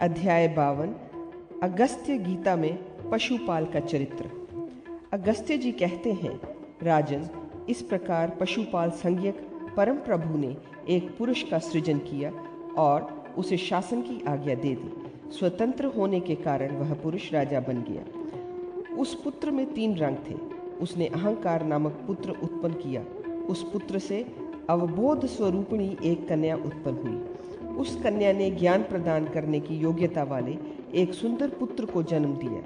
अध्याय 52 अगस्त्य गीता में पशुपाल का चरित्र। अगस्त्य जी कहते हैं, राजन, इस प्रकार पशुपाल संज्ञक परम प्रभु ने एक पुरुष का सृजन किया और उसे शासन की आज्ञा दे दी। स्वतंत्र होने के कारण वह पुरुष राजा बन गया। उस पुत्र में 3 रंग थे। उसने अहंकार नामक पुत्र उत्पन्न किया। उस पुत्र से अवबोध स्वरूपिणी एक कन्या उत्पन्न हुई। उस कन्या ने ज्ञान प्रदान करने की योग्यता वाले एक सुंदर पुत्र को जन्म दिया।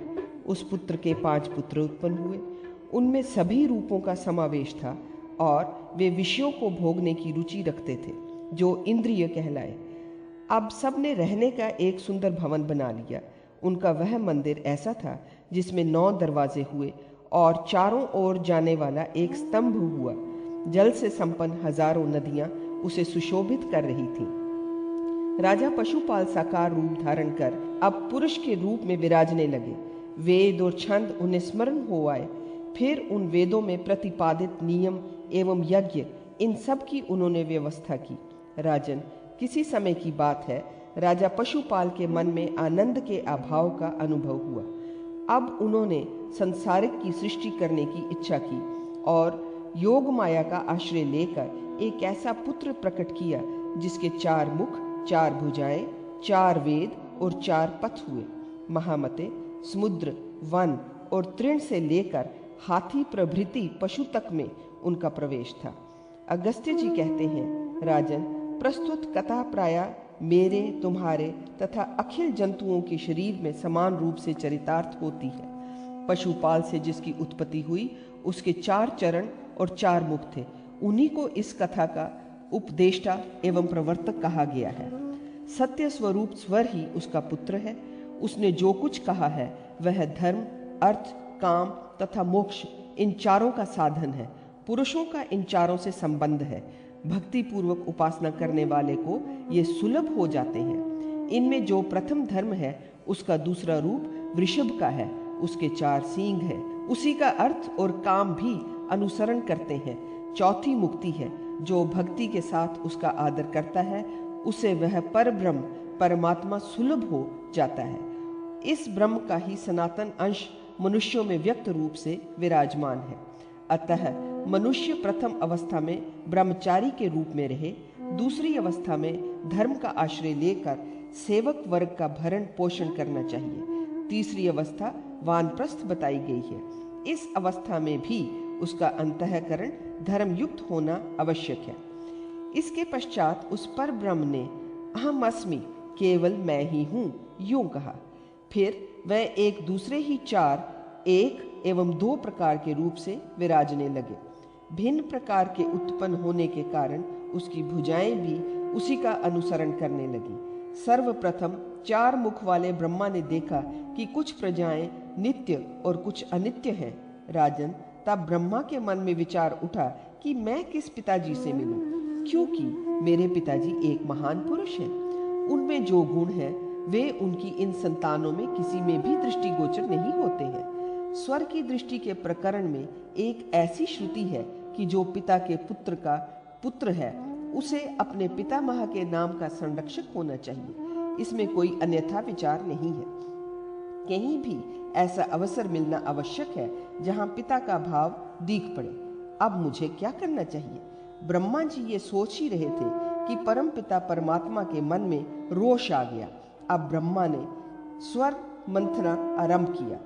उस पुत्र के 5 पुत्र उत्पन्न हुए। उनमें सभी रूपों का समावेश था और वे विषयों को भोगने की रुचि रखते थे, जो इंद्रिय कहलाए। अब सब ने रहने का एक सुंदर भवन बना लिया। उनका वह मंदिर ऐसा था जिसमें 9 दरवाजे हुए और चारों ओर जाने वाला एक स्तंभ हुआ। जल से संपन्न हजारों नदियां उसे सुशोभित कर रही थीं। राजा पशुपाल साकार रूप धारण कर अब पुरुष के रूप में विराजने लगे। वेद और छंद उन्हें स्मरण हो आए। फिर उन वेदों में प्रतिपादित नियम एवं यज्ञ, इन सब की उन्होंने व्यवस्था की। राजन, किसी समय की बात है, राजा पशुपाल के मन में आनंद के अभाव का अनुभव हुआ। अब उन्होंने संसारिक की सृष्टि करने की इच्छा की और योग माया का आश्रय लेकर एक ऐसा पुत्र प्रकट किया जिसके 4 मुख, 4 भुजाएं, 4 वेद और 4 पथ हुए। महामते, समुद्र, वन और तृण से लेकर हाथी प्रभृति पशु तक में उनका प्रवेश था। अगस्त्य जी कहते हैं, राजन, प्रस्तुत कथा प्राय मेरे, तुम्हारे तथा अखिल जंतुओं के शरीर में समान रूप से चरितार्थ होती है। पशुपाल से जिसकी उत्पत्ति हुई उसके 4 चरण और 4 मुख थे। उन्हीं को इस कथा का उपदेष्टा एवं प्रवर्तक कहा गया है। सत्य स्वरूप स्वर ही उसका पुत्र है। उसने जो कुछ कहा है वह धर्म, अर्थ, काम तथा मोक्ष, इन चारों का साधन है। पुरुषों का इन चारों से संबंध है। भक्ति पूर्वक उपासना करने वाले को ये सुलभ हो जाते हैं। इनमें जो प्रथम धर्म है उसका दूसरा रूप वृषभ का है। उसके 4 सींग है। उसी का अर्थ और काम भी अनुसरण करते हैं। चौथी मुक्ति है। जो भक्ति के साथ उसका आदर करता है उसे वह परब्रह्म परमात्मा सुलभ हो जाता है। इस ब्रह्म का ही सनातन अंश मनुष्यों में व्यक्त रूप से विराजमान है। अतः मनुष्य प्रथम अवस्था में ब्रह्मचारी के रूप में रहे, दूसरी अवस्था में धर्म का आश्रय लेकर सेवक वर्ग का भरण पोषण करना चाहिए, तीसरी अवस्था वानप्रस्थ बताई गई है। इस अवस्था में भी उसका अंतःकरण धर्मयुक्त होना आवश्यक है। इसके पश्चात उस पर ब्रह्म ने अहम अस्मि, केवल मैं ही हूँ, यूं कहा। फिर वह एक दूसरे ही 4, 1 एवं 2 प्रकार के रूप से विराजने लगे। भिन्न प्रकार के उत्पन्न होने के कारण उसकी भुजाएं भी उसी का अनुसरण करने लगी। सर्वप्रथम 4 मुख वाले ब्रह्मा ने देखा कि कुछ प्रजाएं नित्य और कुछ अनित्य हैं। राजन, तब ब्रह्मा के मन में विचार उठा कि मैं किस पिताजी से मिलूं, क्योंकि मेरे पिताजी एक महान पुरुष हैं। उनमें जो गुण हैं वे उनकी इन संतानों में किसी में भी दृष्टिगोचर नहीं होते हैं। स्वर की दृष्टि के प्रकरण में एक ऐसी श्रुति है कि जो पिता के पुत्र का पुत्र है उसे अपने पितामह के नाम का संरक्षक होना चाहिए। इसमें कोई अन्यथा विचार नहीं है। कहीं भी ऐसा अवसर मिलना आवश्यक है जहां पिता का भाव दीख पड़े। अब मुझे क्या करना चाहिए? ब्रह्मा जी ये सोच ही रहे थे कि परम पिता परमात्मा के मन में रोष आ गया। अब ब्रह्मा ने स्वर मंथना आरंभ किया,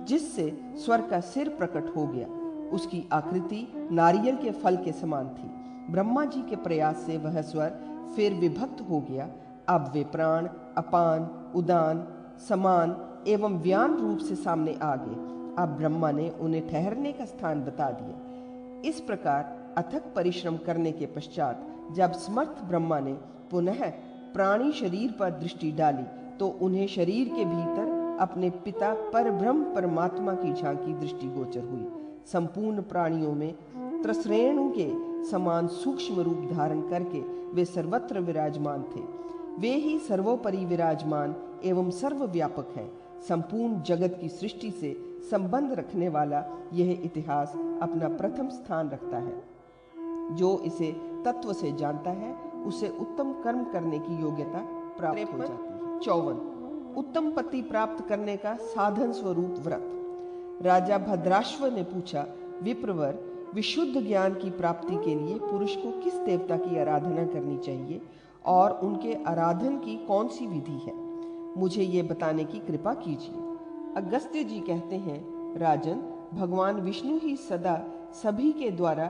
जिससे स्वर का सिर प्रकट हो गया। उसकी आकृति नारियल के फल के समान थी। ब्रह्मा जी के प्रयास से वह स्वर फिर विभक्त हो गया। अब वे प्राण, अपान, उदान, समान एवं व्यान रूप से सामने आ गए। अब ब्रह्मा ने उन्हें ठहरने का स्थान बता दिया। इस प्रकार अथक परिश्रम करने के पश्चात जब समर्थ ब्रह्मा ने पुनः प्राणी शरीर पर दृष्टि डाली तो उन्हें शरीर के भीतर अपने पिता पर ब्रह्म परमात्मा की झांकी दृष्टिगोचर हुई। संपूर्ण प्राणियों में त्रसरेणु के समान सूक्ष्म रूप धारण करके वे सर्वत्र विराजमान थे। वे ही सर्वोपरि विराजमान एवं सर्वव्यापक हैं। संपूर्ण जगत की सृष्टि से संबंध रखने वाला यह इतिहास अपना प्रथम स्थान रखता है। जो इसे तत्व से जानता है उसे उत्तम कर्म करने की योग्यता प्राप्त हो जाती है। 54 उत्तम पति प्राप्त करने का साधन स्वरूप व्रत। राजा भद्राश्व ने पूछा, विप्रवर, विशुद्ध ज्ञान की प्राप्ति के लिए पुरुष को किस देवता की आराधना करनी चाहिए और उनके आराधन की कौन सी विधि है? मुझे ये बताने की कृपा कीजिए। अगस्त्य जी कहते हैं, राजन, भगवान विष्णु ही सदा सभी के द्वारा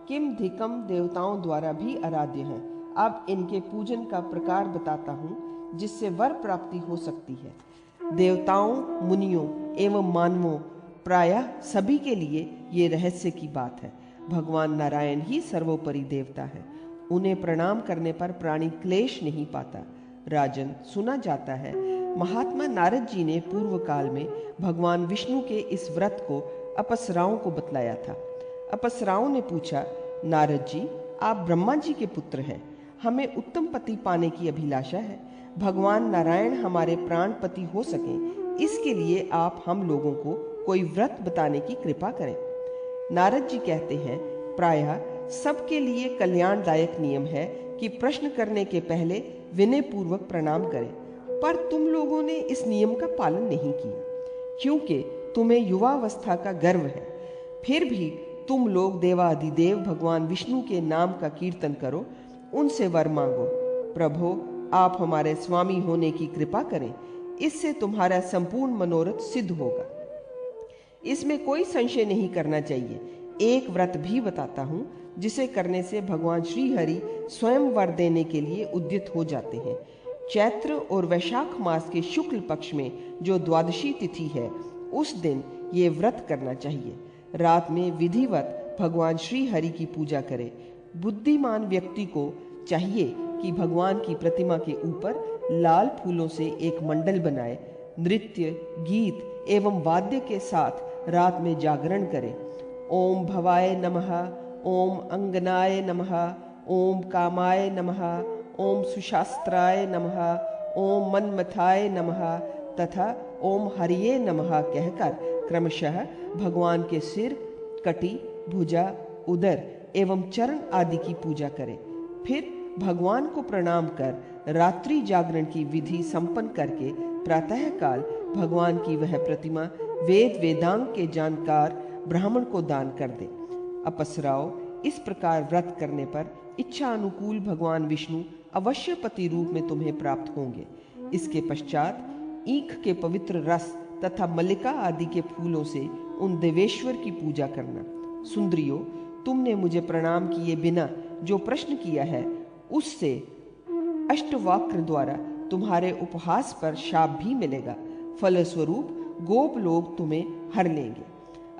किम धिकम देवताओं द्वारा भी आराध्य हैं। अब इनके पूजन का प्रकार बताता हूँ जिससे वर प्राप्ति हो सकती है। देवताओं, मुनियों एवं मानवों प्रायः सभी के लिए ये रहस्य की बात है। भगवान नारायण ही सर्वोपरि देवता है। उन्हें प्रणाम करने पर प्राणी क्लेश नहीं पाता। राजन, सुना जाता है महात्मा नारद जी ने पूर्व काल में भगवान विष्णु के इस व्रत को अप्सराओं को बतलाया था। अप्सराओं ने पूछा, नारद जी, आप ब्रह्मा जी के पुत्र हैं, हमें उत्तम पति पाने की अभिलाषा है। भगवान नारायण हमारे प्राणपति हो सकें, इसके लिए आप हम लोगों को कोई व्रत बताने की कृपा करें। नारद जी कहते हैं, प्रायः सबके लिए कल्याणदायक नियम है कि प्रश्न करने के पहले विनय पूर्वक प्रणाम करें, पर तुम लोगों ने इस नियम का पालन नहीं किया क्योंकि तुम्हें युवावस्था का गर्व है। फिर भी तुम लोग देवाधिदेव भगवान विष्णु के नाम का कीर्तन करो, उनसे वर मांगो। प्रभो, आप हमारे स्वामी होने की कृपा करें, इससे तुम्हारा संपूर्ण मनोरथ सिद्ध होगा। इसमें कोई संशय नहीं करना चाहिए। एक व्रत भी बताता हूँ जिसे करने से भगवान श्री हरि स्वयं वर देने के लिए उद्यत हो जाते हैं। चैत्र और वैशाख मास के शुक्ल पक्ष में जो द्वादशी तिथि है, उस दिन ये व्रत करना चाहिए। रात में विधिवत भगवान श्री हरि की पूजा करें। बुद्धिमान व्यक्ति को चाहिए कि भगवान की प्रतिमा के ऊपर लाल फूलों से एक मंडल बनाए, नृत्य, गीत एवं वाद्य के साथ रात में जागरण करें। ओम भवाय नमः, ओम अंगनाय नमः, ओम कामाय नमः, ओम सुशास्त्राय नमः, ओम मनमथाय नमः तथा ओम हरिये नमः कहकर क्रमशः भगवान के सिर, कटी, भुजा, उदर एवं चरण आदि की पूजा करें। फिर भगवान को प्रणाम कर रात्रि जागरण की विधि संपन्न करके प्रातःकाल भगवान की वह प्रतिमा वेद वेदांग के जानकार ब्राह्मण को दान कर दे। अप्सराओं, इस प्रकार व्रत करने पर इच्छा अनुकूल भगवान विष्णु अवश्य पति रूप में तुम्हें प्राप्त होंगे। इसके पश्चात ईख के पवित्र रस तथा मल्लिका आदि के फूलों से उन देवेश्वर की पूजा करना। सुंदरियों, तुमने मुझे प्रणाम किए बिना जो प्रश्न किया है, उससे अष्टवक्र द्वारा तुम्हारे उपहास पर शाप भी मिलेगा। फलस्वरूप गोप लोग तुम्हें हर लेंगे।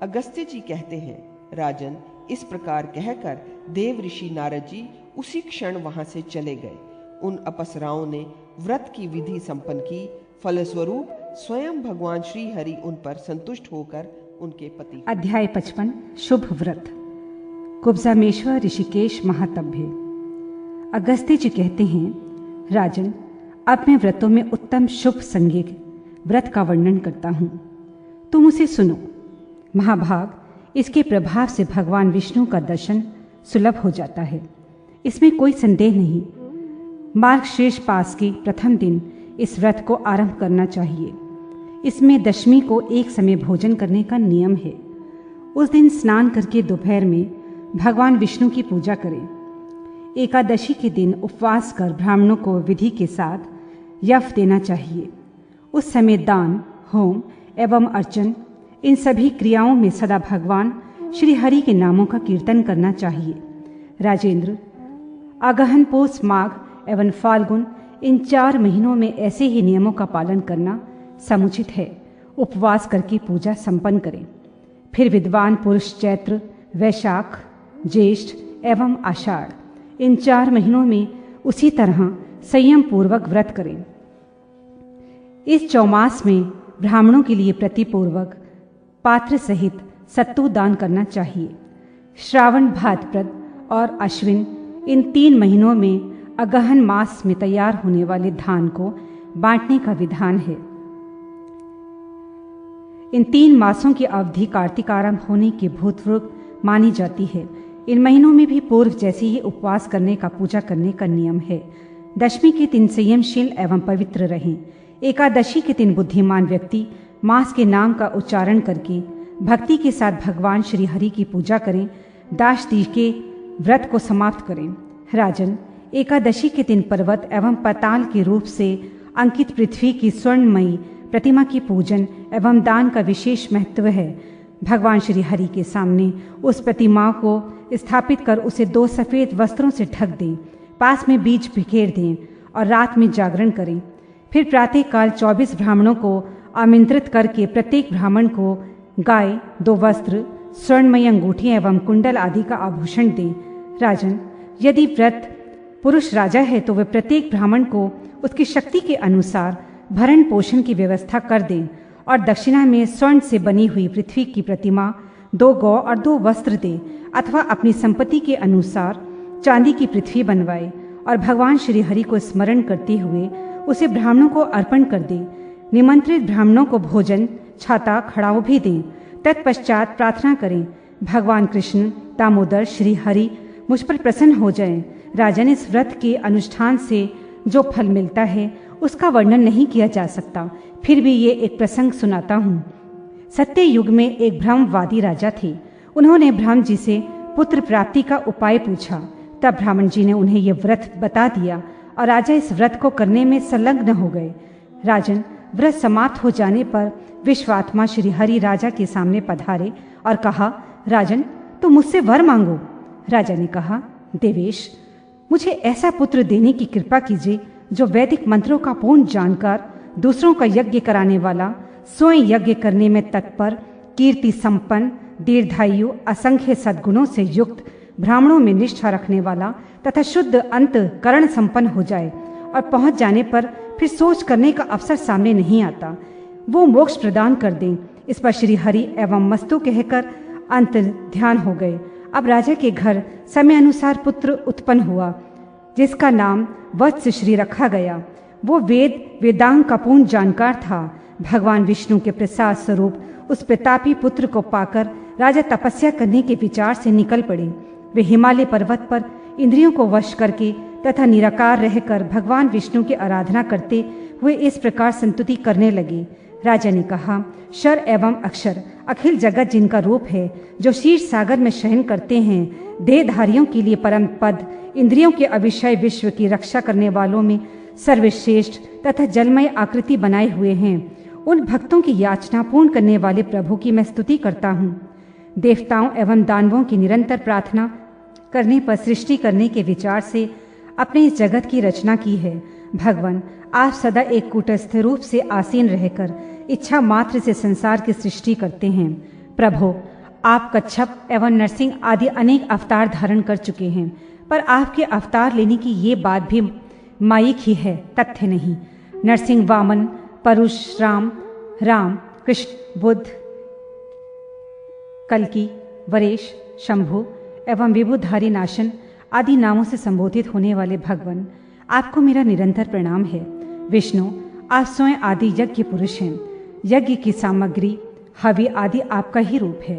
अगस्त्य जी कहते हैं, राजन, इस प्रकार कहकर देव ऋषि नारद जी उसी क्षण वहां से चले गए। उन अप्सराओं ने व्रत की विधि संपन्न की। फलस्वरूप स्वयं भगवान श्री हरि उन पर संतुष्ट होकर उनके पति। अध्याय 55 शुभ व्रत। कुब्जामेश्वर ऋषिकेश महातभ्य। अगस्त्य जी कहते हैं, राजन, अब मैं व्रतों में उत्तम शुभ संज्ञक व्रत का वर्णन करता हूँ, तुम उसे सुनो। महाभाग, इसके प्रभाव से भगवान विष्णु का दर्शन सुलभ हो जाता है, इसमें कोई संदेह नहीं। मार्गशीर्ष पास के प्रथम दिन इस व्रत को आरंभ करना चाहिए। इसमें दशमी को एक समय भोजन करने का नियम है। उस दिन स्नान करके दोपहर में भगवान विष्णु की पूजा करें। एकादशी के दिन उपवास कर ब्राह्मणों को विधि के साथ यफ देना चाहिए। उस समय दान, होम एवं अर्चन, इन सभी क्रियाओं में सदा भगवान श्री हरि के नामों का कीर्तन करना चाहिए। राजेंद्र, अगहन, पोष, माघ एवं फाल्गुन, इन 4 महीनों में ऐसे ही नियमों का पालन करना समुचित है। उपवास करके पूजा संपन्न करें। फिर विद्वान पुरुष चैत्र, वैशाख, ज्येष्ठ एवं आषाढ़, इन 4 महीनों में उसी तरह संयम पूर्वक व्रत करें। इस चौमास में ब्राह्मणों के लिए प्रतिपूर्वक पात्र सहित सत्तू दान करना चाहिए। श्रावण, भाद्रपद और अश्विन, इन 3 महीनों में अगहन मास में तैयार होने वाले धान को बांटने का विधान है। इन 3 मासों की अवधि कार्तिक आरंभ होने के भूतपूर्व मानी जाती है। इन महीनों में भी पूर्व जैसे ही उपवास करने का, पूजा करने का नियम है। दशमी के दिन संयमशील एवं पवित्र रहें। एकादशी के दिन बुद्धिमान व्यक्ति मांस के नाम का उच्चारण करके भक्ति के साथ भगवान श्री हरि की पूजा करें, दाशदी के व्रत को समाप्त करें। राजन, एकादशी के दिन पर्वत एवं पाताल के रूप से अंकित पृथ्वी की स्वर्णमयी प्रतिमा की पूजन एवं दान का विशेष महत्व है। भगवान श्री हरि के सामने उस प्रतिमा को स्थापित कर उसे 2 सफ़ेद वस्त्रों से ढक दें, पास में बीज बिखेर दें और रात में जागरण करें। फिर प्रातःकाल 24 ब्राह्मणों को आमंत्रित करके प्रत्येक ब्राह्मण को गाय, 2 वस्त्र, स्वर्णमयी अंगूठी एवं कुंडल आदि का आभूषण दें। राजन, यदि व्रत पुरुष राजा है तो वे प्रत्येक ब्राह्मण को उसकी शक्ति के अनुसार भरण पोषण की व्यवस्था कर दें और दक्षिणा में स्वर्ण से बनी हुई पृथ्वी की प्रतिमा, 2 गौ और 2 वस्त्र दें, अथवा अपनी संपत्ति के अनुसार चांदी की पृथ्वी बनवाए और भगवान श्री हरि को स्मरण करते हुए उसे ब्राह्मणों को अर्पण कर दें। निमंत्रित ब्राह्मणों को भोजन, छाता, खड़ाऊ भी दें। तत्पश्चात प्रार्थना करें, भगवान कृष्ण, दामोदर, श्री हरि मुझ पर प्रसन्न हो जाएं। राजन, इस व्रत के अनुष्ठान से जो फल मिलता है उसका वर्णन नहीं किया जा सकता। फिर भी ये एक प्रसंग सुनाता हूँ। सत्य युग में एक ब्रह्मवादी राजा थे। उन्होंने ब्रह्म जी से पुत्र प्राप्ति का उपाय पूछा। तब ब्राह्मण जी ने उन्हें यह व्रत बता दिया और राजा इस व्रत को करने में संलग्न हो गए। राजन, व्रत समाप्त हो जाने पर विश्वात्मा श्री हरि राजा के सामने पधारे और कहा, राजन, तुम मुझसे वर मांगो। राजा ने कहा, देवेश, मुझे ऐसा पुत्र देने की कृपा कीजिए जो वैदिक मंत्रों का पूर्ण जानकार, दूसरों का यज्ञ कराने वाला, स्वयं यज्ञ करने में तत्पर, कीर्ति संपन्न, दीर्घायु, असंख्य सद्गुणों से युक्त, ब्राह्मणों में निष्ठा रखने वाला तथा शुद्ध अंतःकरण संपन्न हो जाए और पहुंच जाने पर फिर सोच करने का अवसर सामने नहीं आता। वो मोक्ष प्रदान कर दें। इस पर श्री हरि एवं मस्तु कहकर अंत ध्यान हो गए। अब राजा के घर समय अनुसार पुत्र उत्पन्न हुआ जिसका नाम वत्स श्री रखा गया। वो वेदांग का पूर्ण जानकार था। भगवान विष्णु के प्रसाद स्वरूप उस प्रतापी पुत्र को पाकर राजा तपस्या करने के विचार से निकल पड़े। वे हिमालय पर्वत पर इंद्रियों को वश करके तथा निराकार रहकर भगवान विष्णु की आराधना करते हुए इस प्रकार संतुति करने लगे। राजा ने कहा, क्षर एवं अक्षर अखिल जगत जिनका रूप है, जो शीर्ष सागर में शयन करते हैं, देहधारियों के लिए परम पद, इंद्रियों के अविषय विश्व की रक्षा करने वालों में सर्वश्रेष्ठ तथा जलमय आकृति बनाए हुए हैं, उन भक्तों की याचना पूर्ण करने वाले प्रभु की मैं स्तुति करता हूँ। देवताओं एवं दानवों की निरंतर प्रार्थना करने पर सृष्टि करने के विचार से अपने इस जगत की रचना की है। भगवान, आप सदा एक कूटस्थ रूप से आसीन रहकर इच्छा मात्र से संसार की सृष्टि करते हैं। प्रभु, आप कच्छप एवं नरसिंह आदि अनेक अवतार धारण कर चुके हैं, पर आपके अवतार लेने की ये बात भी मायिक ही है, तथ्य नहीं। नरसिंह वामन, परशुराम, राम, कृष्ण, बुद्ध, कल्कि, वरेश, शंभु एवं विभुधारी नाशन आदि नामों से संबोधित होने वाले भगवान, आपको मेरा निरंतर प्रणाम है। विष्णु, आप स्वयं आदि यज्ञ पुरुष हैं। यज्ञ की सामग्री, हवि आदि आपका ही रूप है।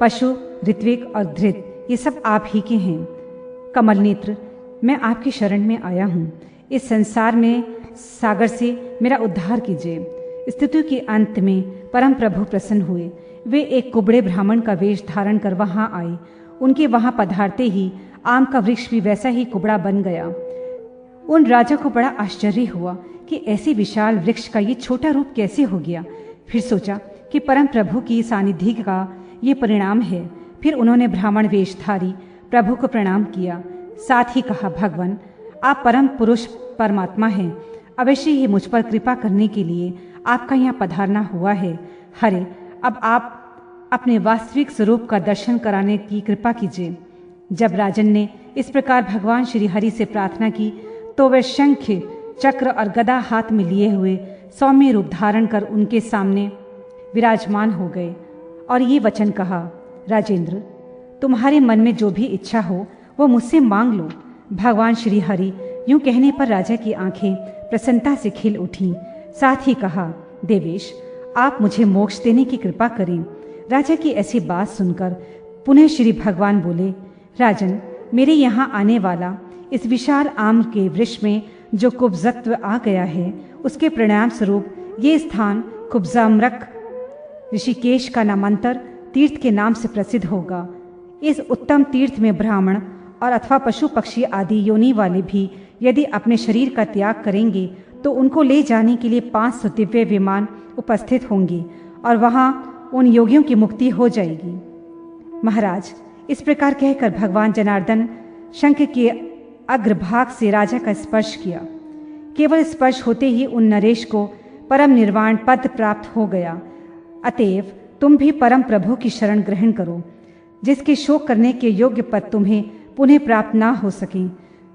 पशु, ऋत्विक और धृत ये सब आप ही के हैं। कमल नेत्र, मैं आपकी शरण में आया हूँ। इस संसार में सागर से मेरा उद्धार कीजिए। स्तुति के अंत में परम प्रभु प्रसन्न हुए। वे एक कुबड़े ब्राह्मण का वेश धारण कर वहाँ आए। उनके वहाँ पधारते ही आम का वृक्ष भी वैसा ही कुबड़ा बन गया। उन राजा को बड़ा आश्चर्य हुआ कि ऐसे विशाल वृक्ष का ये छोटा रूप कैसे हो गया। फिर सोचा कि परम प्रभु की सानिध्य का ये परिणाम है। फिर उन्होंने ब्राह्मण वेशधारी प्रभु को प्रणाम किया। साथ ही कहा, भगवान, आप परम पुरुष परमात्मा हैं। अवश्य ही मुझ पर कृपा करने के लिए आपका यहाँ पधारना हुआ है। हरे, अब आप अपने वास्तविक स्वरूप का दर्शन कराने की कृपा कीजिए। जब राजन ने इस प्रकार भगवान श्री हरि से प्रार्थना की तो वे शंख, चक्र और गदा हाथ में लिए हुए सौम्य रूप धारण कर उनके सामने विराजमान हो गए और ये वचन कहा, राजेंद्र, तुम्हारे मन में जो भी इच्छा हो वो मुझसे मांग लो। भगवान श्री हरि यूं कहने पर राजा की आंखें प्रसन्नता से खिल उठीं। साथ ही कहा, देवेश, आप मुझे मोक्ष देने की कृपा करें। राजा की ऐसी बात सुनकर पुनः श्री भगवान बोले, राजन, मेरे यहाँ आने वाला इस विशाल आम के वृक्ष में जो कुब्जत्व आ गया है, उसके परिणाम स्वरूप ये स्थान कुब्जामृक ऋषिकेश का नामांतर तीर्थ के नाम से प्रसिद्ध होगा। इस उत्तम तीर्थ में ब्राह्मण और अथवा पशु पक्षी आदि योनि वाले भी यदि अपने शरीर का त्याग करेंगे तो उनको ले जाने के लिए 500 दिव्य विमान उपस्थित होंगे और वहां उन योगियों की मुक्ति हो जाएगी। महाराज, इस प्रकार कहकर भगवान जनार्दन शंख के अग्रभाग से राजा का स्पर्श किया। केवल स्पर्श होते ही उन नरेश को परम निर्वाण पद प्राप्त हो गया। अतएव तुम भी परम प्रभु की शरण ग्रहण करो, जिसके शोक करने के योग्य पद तुम्हें पुनः प्राप्त ना हो सके।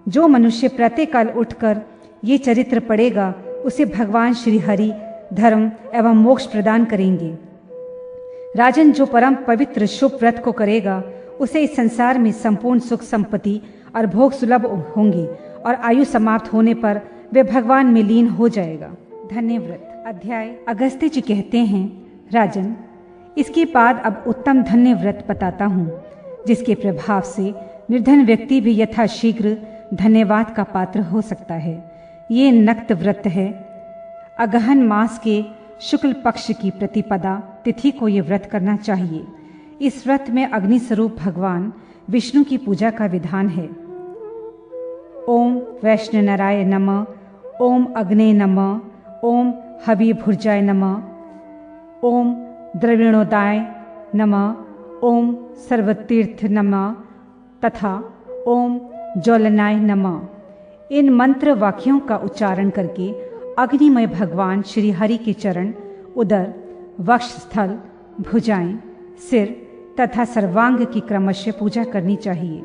जो मनुष्य प्रातःकाल उठकर ये चरित्र पढ़ेगा उसे भगवान श्री हरि धर्म एवं मोक्ष प्रदान करेंगे। राजन, जो परम पवित्र शुभ व्रत को करेगा उसे इस संसार में संपूर्ण सुख संपत्ति और भोग सुलभ होंगे और आयु समाप्त होने पर वे भगवान में लीन हो जाएगा। धन्य व्रत अध्याय। अगस्त्य जी कहते हैं, राजन, इसके बाद अब उत्तम धन्य व्रत बताता हूँ, जिसके प्रभाव से निर्धन व्यक्ति भी यथाशीघ्र धन्यवाद का पात्र हो सकता है। ये नक्त व्रत है। अगहन मास के शुक्ल पक्ष की प्रतिपदा तिथि को ये व्रत करना चाहिए। इस व्रत में अग्नि स्वरूप भगवान विष्णु की पूजा का विधान है। ओम वैष्णवनाराय नमः, ओम अग्ने नमः, ओम हवि भुर्जाय नमः, ओम द्रविणोदाय नमः, ओम सर्वतीर्थ नमः तथा ओम ज्वलनाय नमः। इन मंत्र वाक्यों का उच्चारण करके अग्निमय भगवान श्री हरि के चरण, उदर, वक्षस्थल, भुजाएं, सिर तथा सर्वांग की क्रमशः पूजा करनी चाहिए।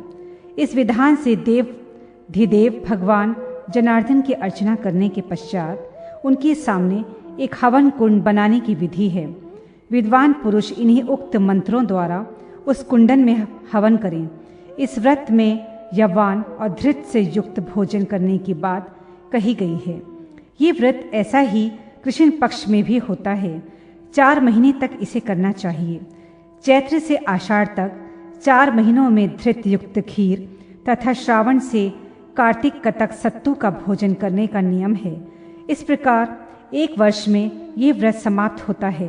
इस विधान से देवाधिदेव भगवान जनार्दन की अर्चना करने के पश्चात उनके सामने एक हवन कुंड बनाने की विधि है। विद्वान पुरुष इन्हीं उक्त मंत्रों द्वारा उस कुंडन में हवन करें। इस व्रत में यवान और धृत से युक्त भोजन करने की बात कही गई है। ये व्रत ऐसा ही कृष्ण पक्ष में भी होता है। 4 महीने तक इसे करना चाहिए। चैत्र से आषाढ़ तक 4 महीनों में धृत युक्त खीर तथा श्रावण से कार्तिक तक सत्तू का भोजन करने का नियम है। इस प्रकार 1 वर्ष में ये व्रत समाप्त होता है।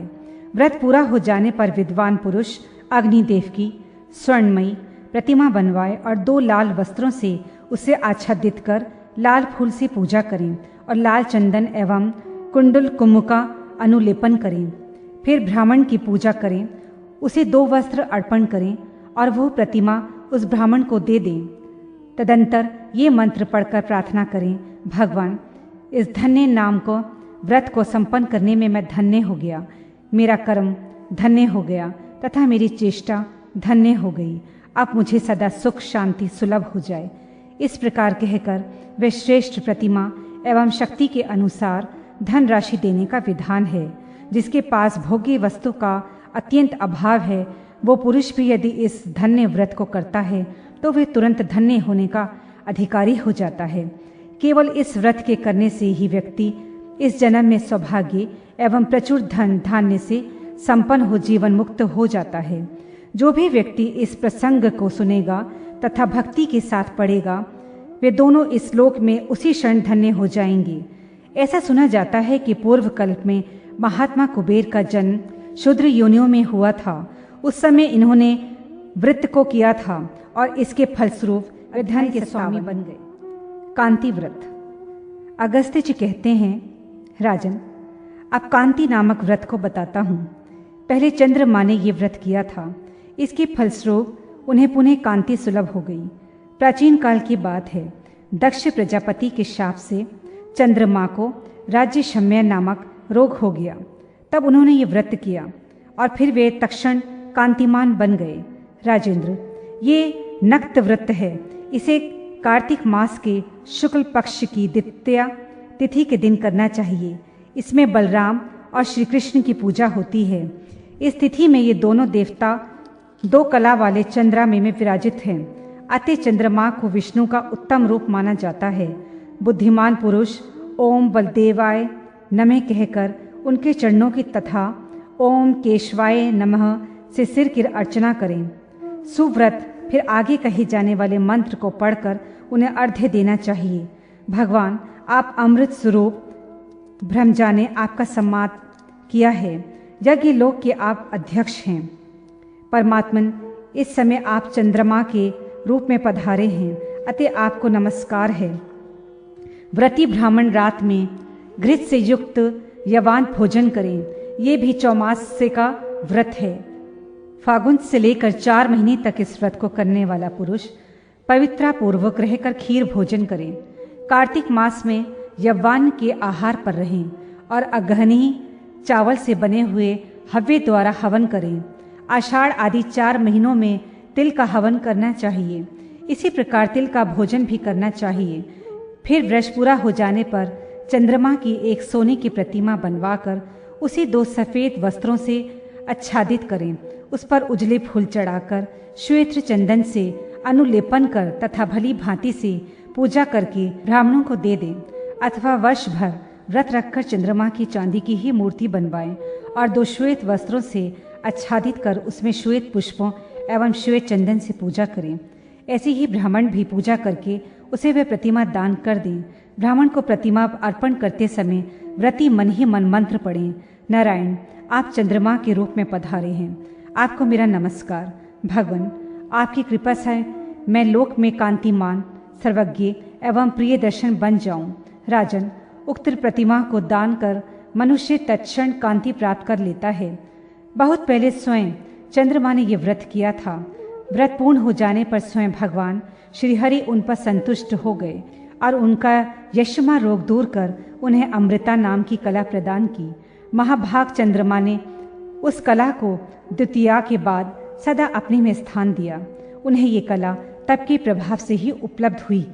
व्रत पूरा हो जाने पर विद्वान पुरुष अग्निदेव की स्वर्णमयी प्रतिमा बनवाए और 2 लाल वस्त्रों से उसे आच्छादित कर लाल फूल से पूजा करें और लाल चंदन एवं कुंडल कुमु का अनुलेपन करें। फिर ब्राह्मण की पूजा करें, उसे 2 वस्त्र अर्पण करें और वह प्रतिमा उस ब्राह्मण को दे दें। तदंतर ये मंत्र पढ़कर प्रार्थना करें, भगवान, इस धन्य नाम को व्रत को संपन्न करने में मैं धन्य हो गया, मेरा कर्म धन्य हो गया तथा मेरी चेष्टा धन्य हो गई। अब मुझे सदा सुख शांति सुलभ हो जाए। इस प्रकार कहकर वे श्रेष्ठ प्रतिमा एवं शक्ति के अनुसार धन राशि देने का विधान है। जिसके पास भोग्य वस्तु का अत्यंत अभाव है, वो पुरुष भी यदि इस धन्य व्रत को करता है तो वे तुरंत धन्य होने का अधिकारी हो जाता है। केवल इस व्रत के करने से ही व्यक्ति इस जन्म में सौभाग्य एवं प्रचुर धन धान्य से संपन्न हो जीवन मुक्त हो जाता है। जो भी व्यक्ति इस प्रसंग को सुनेगा तथा भक्ति के साथ पढ़ेगा, वे दोनों इस लोक में उसी क्षण धन्य हो जाएंगे। ऐसा सुना जाता है कि पूर्व कल्प में महात्मा कुबेर का जन्म शूद्र योनियों में हुआ था। उस समय इन्होंने व्रत को किया था और इसके फलस्वरूप वे धन के स्वामी बन गए। कांति व्रत। अगस्त्य जी कहते हैं, राजन, अब कांति नामक व्रत को बताता हूँ। पहले चंद्रमा ने ये व्रत किया था। इसके फलस्वरूप उन्हें पुनः कांति सुलभ हो गई। प्राचीन काल की बात है। दक्ष प्रजापति के शाप से चंद्रमा को राज्य शम्य नामक रोग हो गया। तब उन्होंने ये व्रत किया और फिर वे तत्क्षण कांतिमान बन गए। राजेंद्र, ये नक्त व्रत है। इसे कार्तिक मास के शुक्ल पक्ष की द्वितीया तिथि के दिन करना चाहिए। इसमें बलराम और श्री कृष्ण की पूजा होती है। इस तिथि में ये दोनों देवता 2 कला वाले चंद्रमा में विराजित हैं। अतः चंद्रमा को विष्णु का उत्तम रूप माना जाता है। बुद्धिमान पुरुष ओम बलदेवाय नमः कहकर उनके चरणों की तथा ओम केशवाय नमः से सिर की अर्चना करें। सुव्रत फिर आगे कहे जाने वाले मंत्र को पढ़कर उन्हें अर्घ्य देना चाहिए। भगवान, आप अमृत स्वरूप ब्रह्मजा ने आपका सम्मान किया है। यज्ञ लोक के आप अध्यक्ष हैं। परमात्मन, इस समय आप चंद्रमा के रूप में पधारे हैं, अतः आपको नमस्कार है। व्रती ब्राह्मण रात में घृत से युक्त यवान भोजन करें, ये भी चौमासे का व्रत है। फागुन से लेकर 4 महीने तक इस व्रत को करने वाला पुरुष पवित्रता पूर्वक रहकर खीर भोजन करें। कार्तिक मास में यवान के आहार पर रहें और अगहनी चावल से बने हुए हव्य द्वारा हवन करें। आषाढ़ आदि 4 महीनों में तिल का हवन करना चाहिए। इसी प्रकार तिल का भोजन भी करना चाहिए। फिर वर्ष पूरा हो जाने पर चंद्रमा की एक सोने की प्रतिमा बनवाकर उसे 2 सफ़ेद वस्त्रों से आच्छादित करें। उस पर उजले फूल चढ़ाकर श्वेत चंदन से अनुलेपन कर तथा भली भांति से पूजा करके ब्राह्मणों को दे दें, अथवा वर्ष भर व्रत रखकर चंद्रमा की चांदी की ही मूर्ति बनवाएं और 2 श्वेत वस्त्रों से आच्छादित कर उसमें श्वेत पुष्पों एवं श्वेत चंदन से पूजा करें। ऐसे ही ब्राह्मण भी पूजा करके उसे वह प्रतिमा दान कर दें। ब्राह्मण को प्रतिमा अर्पण करते समय व्रती मन ही मन मंत्र पढ़ें। नारायण, आप चंद्रमा के रूप में पधारे हैं, आपको मेरा नमस्कार। भगवान, आपकी कृपा से मैं लोक में कांतिमान, सर्वज्ञ एवं प्रिय दर्शन बन जाऊं। राजन, उक्त प्रतिमा को दान कर मनुष्य तत्क्षण कांति प्राप्त कर लेता है। बहुत पहले स्वयं चंद्रमा ने यह व्रत किया था। व्रत पूर्ण हो जाने पर स्वयं भगवान श्री हरि उन पर संतुष्ट हो गए और उनका यक्षमा रोग दूर कर उन्हें अमृता नाम की कला प्रदान की। महाभाग चंद्रमा ने उस कला को द्वितीया के बाद सदा अपने में स्थान दिया। उन्हें ये कला तप के प्रभाव से ही उपलब्ध हुई।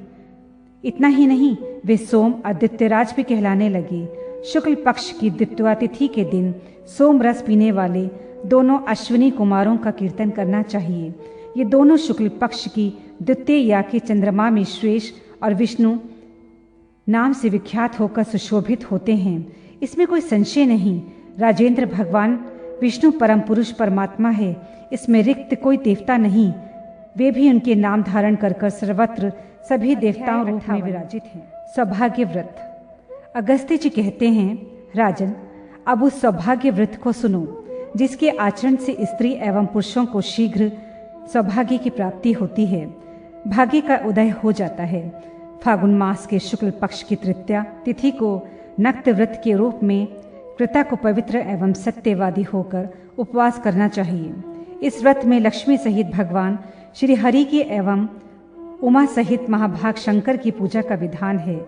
इतना ही नहीं, वे सोम और द्वितीयराज भी कहलाने लगे। शुक्ल पक्ष की द्वितीया तिथि के दिन सोम रस पीने वाले दोनों अश्विनी कुमारों का कीर्तन करना चाहिए। ये दोनों शुक्ल पक्ष की द्वितीया के चंद्रमा में श्रेष्ठ और विष्णु नाम से विख्यात होकर सुशोभित होते हैं। इसमें कोई संशय नहीं। राजेंद्र, भगवान विष्णु परम पुरुष परमात्मा है, इसमें रिक्त कोई देवता नहीं। वे भी उनके नाम धारण कर सर्वत्र सभी देवताओं रूप में विराजित हैं। सौभाग्य व्रत। अगस्त्य जी कहते हैं, राजन, अब उस सौभाग्य व्रत को सुनो जिसके आचरण से स्त्री एवं पुरुषों को शीघ्र सौभाग्य की प्राप्ति होती है, भाग्य का उदय हो जाता है। फागुन मास के शुक्ल पक्ष की तृतीया तिथि को नक्त व्रत के रूप में कृता को पवित्र एवं सत्यवादी होकर उपवास करना चाहिए। इस व्रत में लक्ष्मी सहित भगवान श्री हरि के एवं उमा सहित महाभाग शंकर की पूजा का विधान है।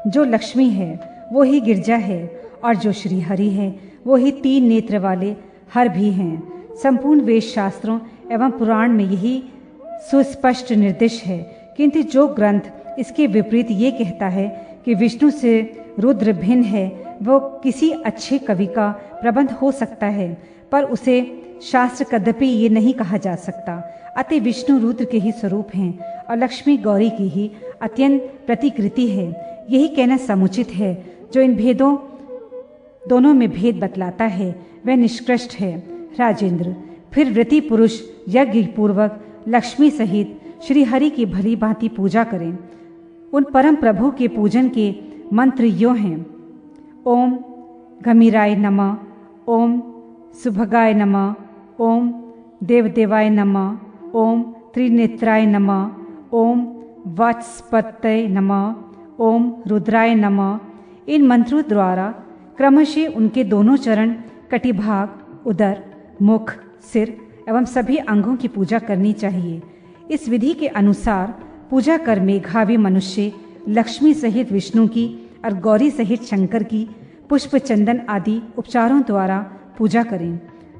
जो लक्ष्मी है वो ही गिरजा है और जो श्री हरि है वो ही 3 नेत्र वाले हर भी हैं। संपूर्ण वेद शास्त्रों एवं पुराण में यही सुस्पष्ट निर्देश है, किंतु जो ग्रंथ इसके विपरीत ये कहता है कि विष्णु से रुद्र भिन्न है, वो किसी अच्छे कवि का प्रबंध हो सकता है, पर उसे शास्त्र कदापि ये नहीं कहा जा सकता। अतः विष्णु रुद्र के ही स्वरूप हैं और लक्ष्मी गौरी की ही अत्यंत प्रतिकृति है। यही कहना समुचित है। जो इन भेदों दोनों में भेद बतलाता है वह निष्कृष्ट है। राजेंद्र, फिर व्रती पुरुष यज्ञ पूर्वक लक्ष्मी सहित श्री हरि की भली भांति पूजा करें। उन परम प्रभु के पूजन के मंत्र यो हैं: ओम गमीराय नमः, ओम सुभगाय नमः, ओम देवदेवाय नमः, ओम त्रिनेत्राय नमः, ओम वाचस्पतये नमः, ओम रुद्राय नमः। इन मंत्रों द्वारा क्रमशः उनके दोनों चरण, कटिभाग, उदर, मुख, सिर एवं सभी अंगों की पूजा करनी चाहिए। इस विधि के अनुसार पूजा कर मेघावी मनुष्य लक्ष्मी सहित विष्णु की और गौरी सहित शंकर की पुष्प चंदन आदि उपचारों द्वारा पूजा करें।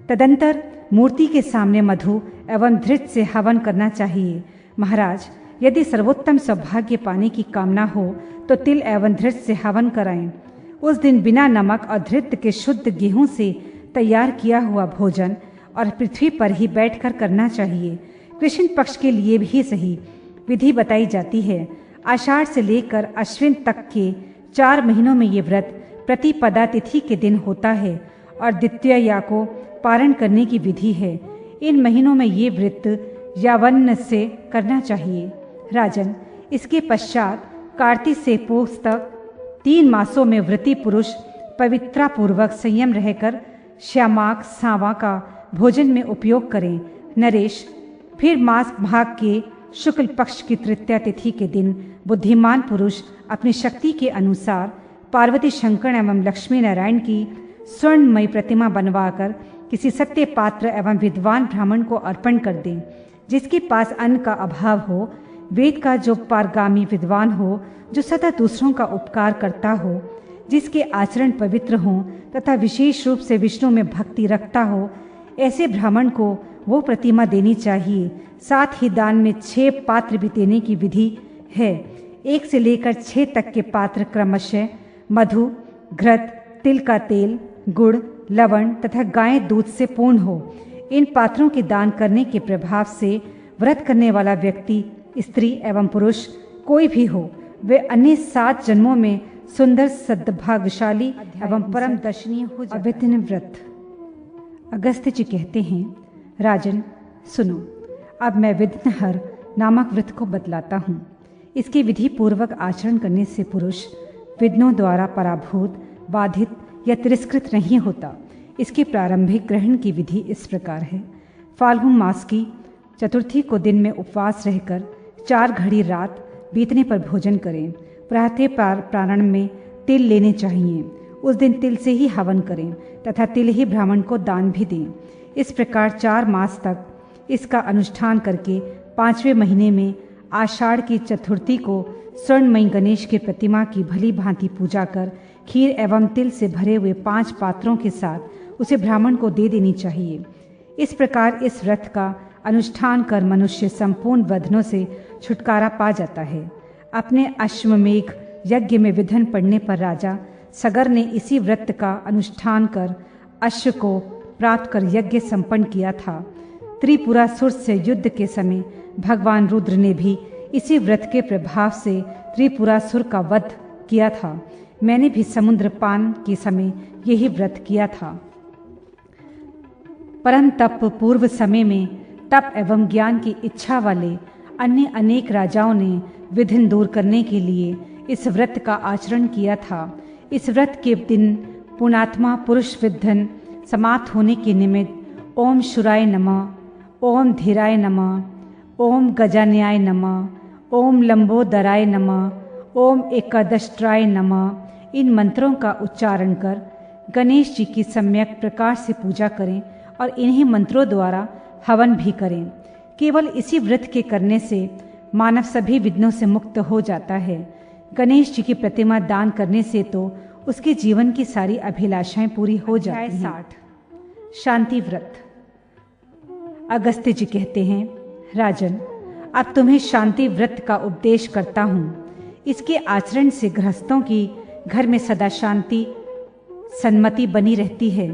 तदंतर मूर्ति के सामने मधु एवं धृत से हवन करना चाहिए। महाराज, यदि सर्वोत्तम सौभाग्य पाने की कामना हो तो तिल एवं धृत से हवन कराएं। उस दिन बिना नमक और धृत के शुद्ध गेहूं से तैयार किया हुआ भोजन और पृथ्वी पर ही बैठकर करना चाहिए। कृष्ण पक्ष के लिए भी सही विधि बताई जाती है। आषाढ़ से लेकर अश्विन तक के 4 महीनों में ये व्रत प्रतिपदा तिथि के दिन होता है और द्वितीया को पारण करने की विधि है। इन महीनों में ये व्रत यावन्न से करना चाहिए। राजन, इसके पश्चात कार्तिक से पौष तक 3 मासों में व्रती पुरुष पवित्रतापूर्वक संयम रहकर श्यामाक सांवा का भोजन में उपयोग करें। नरेश, फिर मास भाग के शुक्ल पक्ष की तृतीया तिथि के दिन बुद्धिमान पुरुष अपनी शक्ति के अनुसार पार्वती शंकर एवं लक्ष्मी नारायण की स्वर्णमयी प्रतिमा बनवाकर किसी सत्य पात्र एवं विद्वान ब्राह्मण को अर्पण कर दें, जिसके पास अन्न का अभाव हो, वेद का जो पारगामी विद्वान हो, जो सदा दूसरों का उपकार करता हो, जिसके आचरण पवित्र हों तथा विशेष रूप से विष्णु में भक्ति रखता हो, ऐसे ब्राह्मण को वो प्रतिमा देनी चाहिए। साथ ही दान में 6 पात्र भी देने की विधि है। 1 से लेकर 6 तक के पात्र क्रमशः मधु, घृत, तिल का तेल, गुड़, लवण तथा गाय दूध से पूर्ण हो। इन पात्रों के दान करने के प्रभाव से व्रत करने वाला व्यक्ति, स्त्री एवं पुरुष कोई भी हो, वे अन्य 7 जन्मों में सुंदर, सद्भाग्यशाली एवं परम दर्शनीय हो जाता है। अभिन्न व्रत। अगस्त्य जी कहते हैं, राजन सुनो, अब मैं विघ्नहर नामक व्रत को बतलाता हूँ। इसके विधि पूर्वक आचरण करने से पुरुष विघ्नों द्वारा पराभूत, बाधित या तिरस्कृत नहीं होता। इसके प्रारंभिक ग्रहण की विधि इस प्रकार है। फाल्गुन मास की चतुर्थी को दिन में उपवास रहकर 4 घड़ी रात बीतने पर भोजन करें। प्रातः प्रारण में तिल लेने चाहिए। उस दिन तिल से ही हवन करें तथा तिल ही ब्राह्मण को दान भी दें। इस प्रकार 4 मास तक इसका अनुष्ठान करके 5वें महीने में आषाढ़ की चतुर्थी को स्वर्णमयी गणेश की प्रतिमा की भली भांति पूजा कर खीर एवं तिल से भरे हुए 5 पात्रों के साथ उसे ब्राह्मण को दे देनी चाहिए। इस प्रकार इस व्रत का अनुष्ठान कर मनुष्य संपूर्ण बंधनों से छुटकारा पा जाता है। अपने अश्वमेघ यज्ञ में विघ्न पड़ने पर राजा सगर ने इसी व्रत का अनुष्ठान कर अश्व को प्राप्त कर यज्ञ संपन्न किया था। त्रिपुरासुर से युद्ध के समय भगवान रुद्र ने भी इसी व्रत के प्रभाव से त्रिपुरासुर का वध किया था। मैंने भी समुद्र पान के समय यही व्रत किया था। परम तप पूर्व समय में तप एवं ज्ञान की इच्छा वाले अन्य अनेक राजाओं ने विघ्न दूर करने के लिए इस व्रत का आचरण किया था। इस व्रत के दिन पुण्यात्मा पुरुष विघ्न समाप्त होने के निमित्त ओम शुराय नमः, ओम धीराय नमः, ओम गजान्याय नमः, ओम लंबोदराय नमः, ओम एकादष्ट्राय नमः इन मंत्रों का उच्चारण कर गणेश जी की सम्यक प्रकार से पूजा करें और इन्हीं मंत्रों द्वारा हवन भी करें। केवल इसी व्रत के करने से मानव सभी विघ्नों से मुक्त हो जाता है। गणेश जी की प्रतिमा दान करने से तो उसके जीवन की सारी अभिलाषाएं पूरी हो जाती हैं। 60 शांति व्रत। अगस्त्य जी कहते हैं, राजन, अब तुम्हें शांति व्रत का उपदेश करता हूँ। इसके आचरण से गृहस्थों की घर में सदा शांति सन्मति बनी रहती है।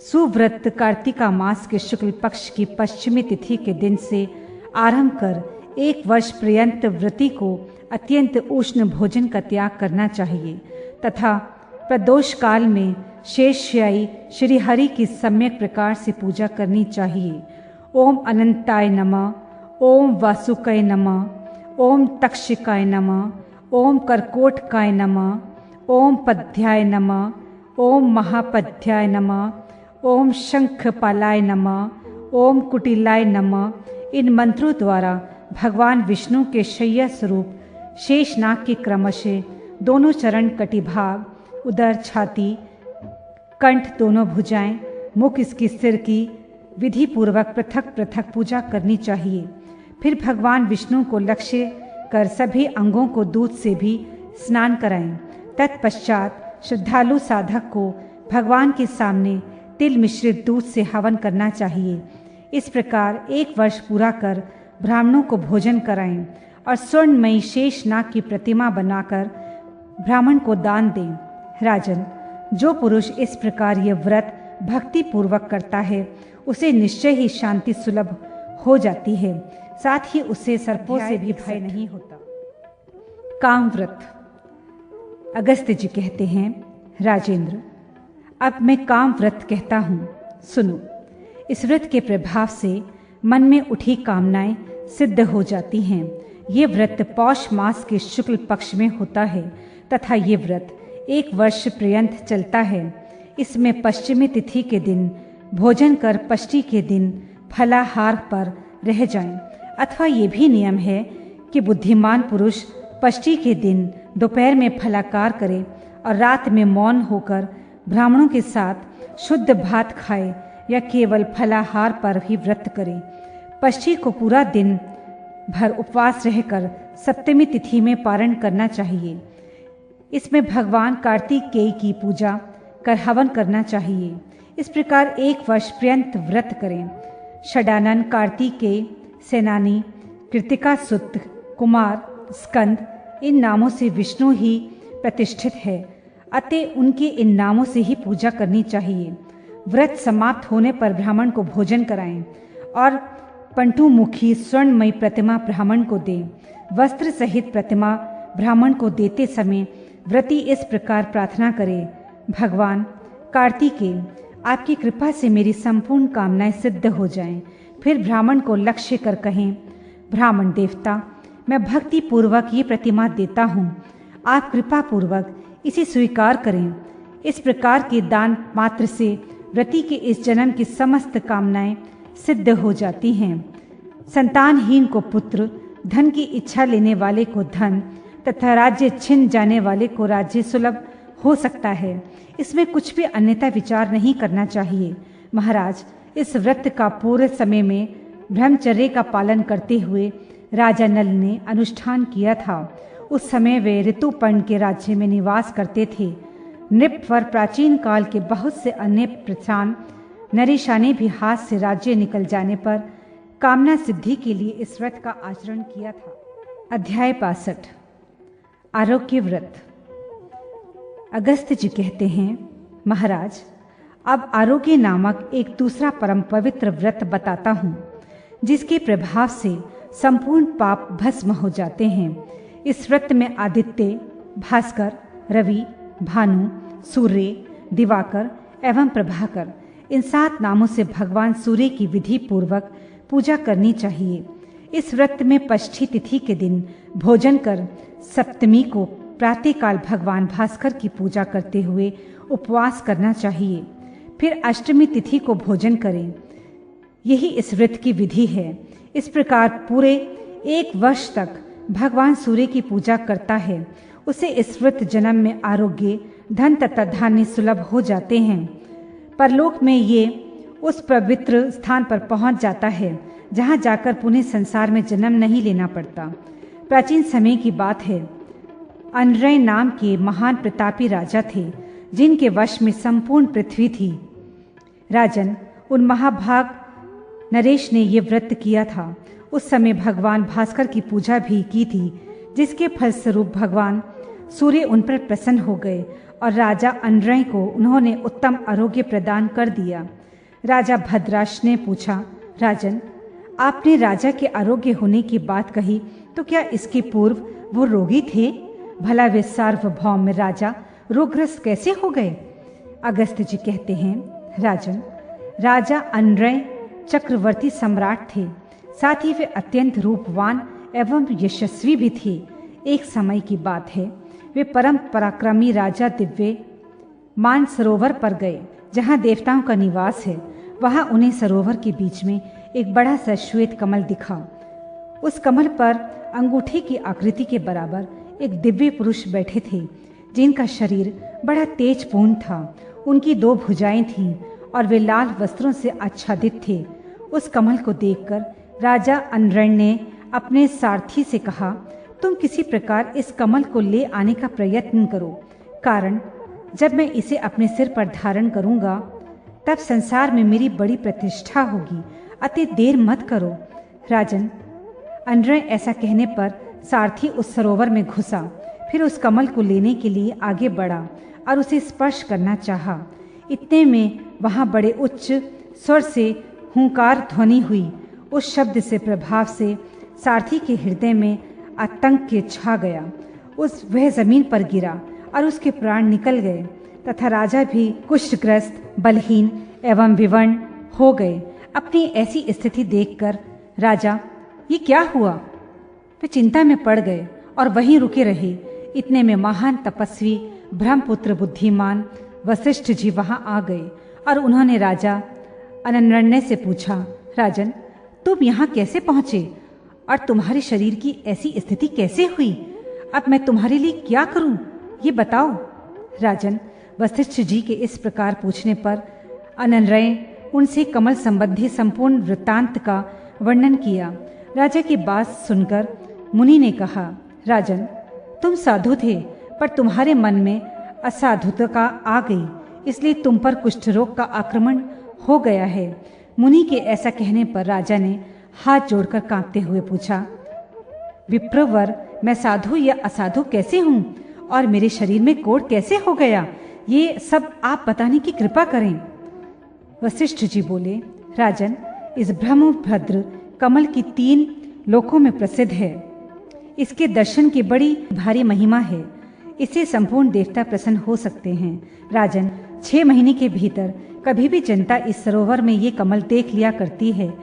सुव्रत कार्तिका मास के शुक्ल पक्ष की पश्चिमी तिथि के दिन से आरंभ कर 1 वर्ष पर्यंत व्रती को अत्यंत उष्ण भोजन का त्याग करना चाहिए तथा प्रदोष काल में शेषशायी श्री हरि की सम्यक प्रकार से पूजा करनी चाहिए। ओम अनंताय नमः, ओम वासुकाय नमः, ओम तक्षकाय नमः, ओम कर्कोटकाय नमः, ओम पद्याय नमः, ओम महापद्याय नमः, ओम शंखपालाय नमः, ओम कुटिलाय नमः इन मंत्रों द्वारा भगवान विष्णु के शय्या स्वरूप शेषनाग के क्रमशः दोनों चरण, कटिभाग, उदर, छाती, कंठ, दोनों भुजाएं, मुख इसकी सिर की विधि पूर्वक पृथक पृथक पूजा करनी चाहिए। फिर भगवान विष्णु को लक्ष्य कर सभी अंगों को दूध से भी स्नान कराएं। तत्पश्चात श्रद्धालु साधक को भगवान के सामने तिल मिश्रित दूध से हवन करना चाहिए। इस प्रकार 1 वर्ष पूरा कर ब्राह्मणों को भोजन कराएं और स्वर्णमयी शेषनाग की प्रतिमा बनाकर ब्राह्मण को दान दें। राजन, जो पुरुष इस प्रकार यह व्रत भक्ति पूर्वक करता है उसे निश्चय ही शांति सुलभ हो जाती है। साथ ही उसे सर्पों से भी भय नहीं होता। काम व्रत। अगस्त्य जी कहते हैं, राजेंद्र, अब मैं काम व्रत कहता हूँ, सुनो। इस व्रत के प्रभाव से मन में उठी कामनाएं सिद्ध हो जाती हैं। ये व्रत पौष मास के शुक्ल पक्ष में होता है तथा ये व्रत 1 वर्ष पर्यंत चलता है। इसमें पश्चिमी तिथि के दिन भोजन कर पष्टी के दिन फलाहार पर रह जाएं, अथवा ये भी नियम है कि बुद्धिमान पुरुष पष्टी के दिन दोपहर में फलाकार करे और रात में मौन होकर ब्राह्मणों के साथ शुद्ध भात खाए या केवल फलाहार पर ही व्रत करे। पष्टी को पूरा दिन भर उपवास रहकर सप्तमी तिथि में पारण करना चाहिए। इसमें भगवान कार्तिकेय की पूजा कर हवन करना चाहिए। इस प्रकार 1 वर्ष पर्यंत व्रत करें। षडानन, कार्तिकेय, सेनानी, कृतिका सुत, कुमार, स्कंद इन नामों से विष्णु ही प्रतिष्ठित है, अतः उनके इन नामों से ही पूजा करनी चाहिए। व्रत समाप्त होने पर ब्राह्मण को भोजन कराएं और पंटुमुखी स्वर्णमयी प्रतिमा ब्राह्मण को दें। वस्त्र सहित प्रतिमा ब्राह्मण को देते समय व्रती इस प्रकार प्रार्थना करे, भगवान कार्तिकेय, आपकी कृपा से मेरी संपूर्ण कामनाएं सिद्ध हो जाएं। फिर ब्राह्मण को लक्ष्य कर कहें, ब्राह्मण देवता, मैं भक्ति पूर्वक ये प्रतिमा देता हूँ, आप कृपा पूर्वक इसे स्वीकार करें। इस प्रकार के दान मात्र से व्रती के इस जन्म की समस्त कामनाएं सिद्ध हो जाती हैं। संतानहीन को पुत्र, धन की इच्छा लेने वाले को धन तथा राज्य छिन जाने वाले को राज्य सुलभ हो सकता है। इसमें कुछ भी अन्यथा विचार नहीं करना चाहिए। महाराज, इस व्रत का पूरे समय में ब्रह्मचर्य का पालन करते हुए राजा नल ने अनुष्ठान किया था। उस समय वे ऋतुपर्ण के राज्य में निवास करते थे। नृपवर प्राचीन काल के बहुत से अन्य प्रधान नरेशा ने भी हाथ से राज्य निकल जाने पर कामना सिद्धि के लिए इस व्रत का आचरण किया था। अध्याय 62 आरोग्य व्रत। अगस्त्य जी कहते हैं, महाराज, अब आरोग्य नामक एक दूसरा परम पवित्र व्रत बताता हूँ, जिसके प्रभाव से संपूर्ण पाप भस्म हो जाते हैं। इस व्रत में आदित्य, भास्कर, रवि, भानु, सूर्य, दिवाकर एवं प्रभाकर इन 7 नामों से भगवान सूर्य की विधि पूर्वक पूजा करनी चाहिए। इस व्रत में पष्ठी तिथि के दिन भोजन कर सप्तमी को प्रातःकाल भगवान भास्कर की पूजा करते हुए उपवास करना चाहिए। फिर अष्टमी तिथि को भोजन करें। यही इस व्रत की विधि है। इस प्रकार पूरे 1 वर्ष तक भगवान सूर्य की पूजा करता है, उसे इस व्रत जन्म में आरोग्य, धन तथा धान्य सुलभ हो जाते हैं। परलोक में ये उस पवित्र स्थान पर पहुंच जाता है जहां जाकर पुनः संसार में जन्म नहीं लेना पड़ता। प्राचीन समय की बात है। अनरय नाम के महान प्रतापी राजा थे, जिनके वश में संपूर्ण पृथ्वी थी। राजन, उन महाभाग नरेश ने ये व्रत किया था। उस समय भगवान भास्कर की पूजा भी की थी, जिसके फलस्वरूप भगवान सूर्य उन पर प्रसन्न हो गए और राजा अनरय को उन्होंने उत्तम आरोग्य प्रदान कर दिया। राजा भद्राश ने पूछा, राजन, आपने राजा के आरोग्य होने की बात कही, तो क्या इसके पूर्व वो रोगी थे? भला वे सार्वभौम राजा रोगग्रस्त कैसे हो गए? अगस्त्य जी कहते हैं, राजन, राजा अनरय चक्रवर्ती सम्राट थे, साथ ही वे अत्यंत रूपवान एवं यशस्वी भी थे। एक समय की बात है, वे परम पराक्रमी राजा दिव्य मान सरोवर पर गए, जहाँ देवताओं का निवास है। वहाँ उन्हें सरोवर के बीच में एक बड़ा सा श्वेत कमल दिखा। उस कमल पर अंगूठे की आकृति के बराबर एक दिव्य पुरुष बैठे थे, जिनका शरीर बड़ा तेजपूर्ण था। उनकी 2 भुजाएं थीं और वे लाल वस्त्रों से आच्छादित थे। उस कमल को देखकर राजा अनरय ने अपने सारथी से कहा, तुम किसी प्रकार इस कमल को ले आने का प्रयत्न करो, कारण जब मैं इसे अपने सिर पर धारण करूंगा तब संसार में मेरी बड़ी प्रतिष्ठा होगी, अतः देर मत करो। राजन, अनरय ऐसा कहने पर सारथी उस सरोवर में घुसा, फिर उस कमल को लेने के लिए आगे बढ़ा और उसे स्पर्श करना चाहा। इतने में वहां बड़े उच्च स्वर से हुंकार ध्वनि हुई। उस शब्द से प्रभाव से सारथी के हृदय में आतंक के छा गया। वह जमीन पर गिरा और उसके प्राण निकल गए तथा राजा भी कुष्ठग्रस्त, बलहीन एवं विवर्ण हो गए। अपनी ऐसी स्थिति देखकर राजा, ये क्या हुआ? वे चिंता में पड़ गए और वहीं रुके रहे। इतने में महान तपस्वी ब्रह्मपुत्र बुद्धिमान वशिष्ठ जी वहां आ गए और उन्होंने राजा अनन्य से पूछा, राजन, तुम यहाँ कैसे पहुंचे और तुम्हारे शरीर की ऐसी स्थिति कैसे हुई? अब मैं तुम्हारे लिए क्या करूं, ये बताओ। राजन, वशिष्ठ जी के इस प्रकार पूछने पर अनन्य उनसे कमल संबंधी संपूर्ण वृत्तांत का वर्णन किया। राजा की बात सुनकर मुनि ने कहा, राजन, तुम साधु थे पर तुम्हारे मन में असाधुता आ गई, इसलिए तुम पर कुष्ठ रोग का आक्रमण हो गया है। मुनि के ऐसा कहने पर राजा ने हाथ जोड़कर कांपते हुए पूछा, विप्रवर, मैं साधु या असाधु कैसे हूँ और मेरे शरीर में कोढ़ कैसे हो गया, ये सब आप बताने की कृपा करें। वशिष्ठ जी बोले, राजन, इस ब्रह्मभद्र कमल की 3 लोकों में प्रसिद्ध है। इसके दर्शन की बड़ी भारी महिमा है। इससे संपूर्ण देवता प्रसन्न हो सकते हैं। राजन, 6 महीने के भीतर कभी भी जनता इस सरोवर में ये कमल देख लिया करती है।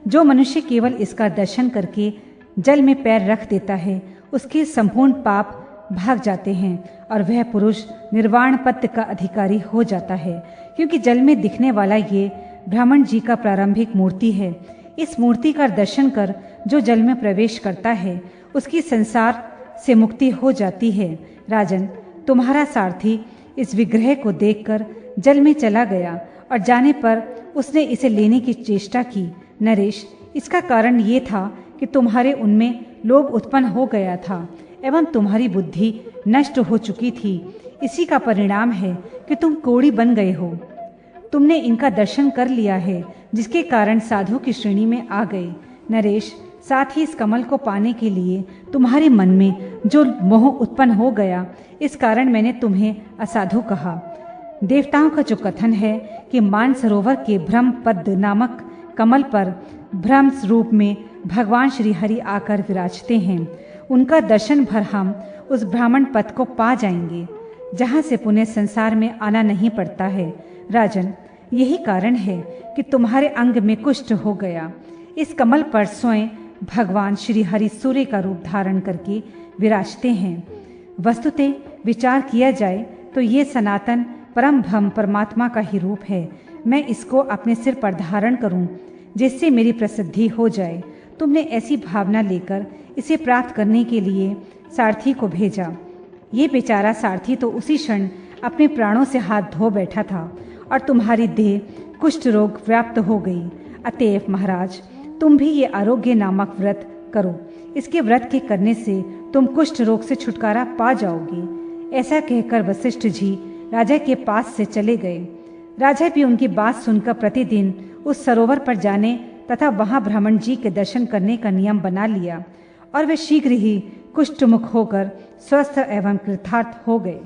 जो मनुष्य केवल इसका दर्शन करके जल में पैर रख देता है, उसके संपूर्ण पाप भाग जाते हैं और वह पुरुष निर्वाण पद का अधिकारी हो जाता है। क्योंकि जल में दिखने वाला ये ब्राह्मण जी का प्रारंभिक मूर्ति है। इस मूर्ति का दर्शन कर जो जल में प्रवेश करता है, उसकी संसार से मुक्ति हो जाती है। राजन, तुम्हारा सारथी इस विग्रह को देखकर जल में चला गया और जाने पर उसने इसे लेने की चेष्टा की। नरेश, इसका कारण ये था कि तुम्हारे उनमें लोभ उत्पन्न हो गया था एवं तुम्हारी बुद्धि नष्ट हो चुकी थी। इसी का परिणाम है कि तुम कोढ़ी बन गए हो। तुमने इनका दर्शन कर लिया है, जिसके कारण साधु की श्रेणी में आ गए। नरेश, साथ ही इस कमल को पाने के लिए तुम्हारे मन में जो मोह उत्पन्न हो गया, इस कारण मैंने तुम्हें असाधु कहा। देवताओं का जो कथन है कि मानसरोवर के ब्रह्मपद नामक कमल पर ब्रह्म रूप में भगवान श्री हरि आकर विराजते हैं, उनका दर्शन भर हम उस ब्राह्मण पद को पा जाएंगे, जहाँ से पुनः संसार में आना नहीं पड़ता है। राजन, यही कारण है कि तुम्हारे अंग में कुष्ठ हो गया। इस कमल पर स्वयं भगवान श्री हरि सूर्य का रूप धारण करके विराजते हैं। वस्तुतः विचार किया जाए तो ये सनातन परम ब्रह्म परमात्मा का ही रूप है। मैं इसको अपने सिर पर धारण करूं, जिससे मेरी प्रसिद्धि हो जाए। तुमने ऐसी भावना लेकर इसे प्राप्त करने के लिए सारथी को भेजा। ये बेचारा सारथी तो उसी क्षण अपने प्राणों से हाथ धो बैठा था और तुम्हारी देह कुष्ठ रोग व्याप्त हो गई। अतएव महाराज, तुम भी ये आरोग्य नामक व्रत करो। इसके व्रत के करने से तुम कुष्ठ रोग से छुटकारा पा जाओगे। ऐसा कहकर वशिष्ठ जी राजा के पास से चले गए। राजा भी उनकी बात सुनकर प्रतिदिन उस सरोवर पर जाने तथा वहां ब्राह्मण जी के दर्शन करने का नियम बना लिया और वे शीघ्र ही कुष्ठ मुक्त होकर स्वस्थ एवं कृतार्थ हो गए।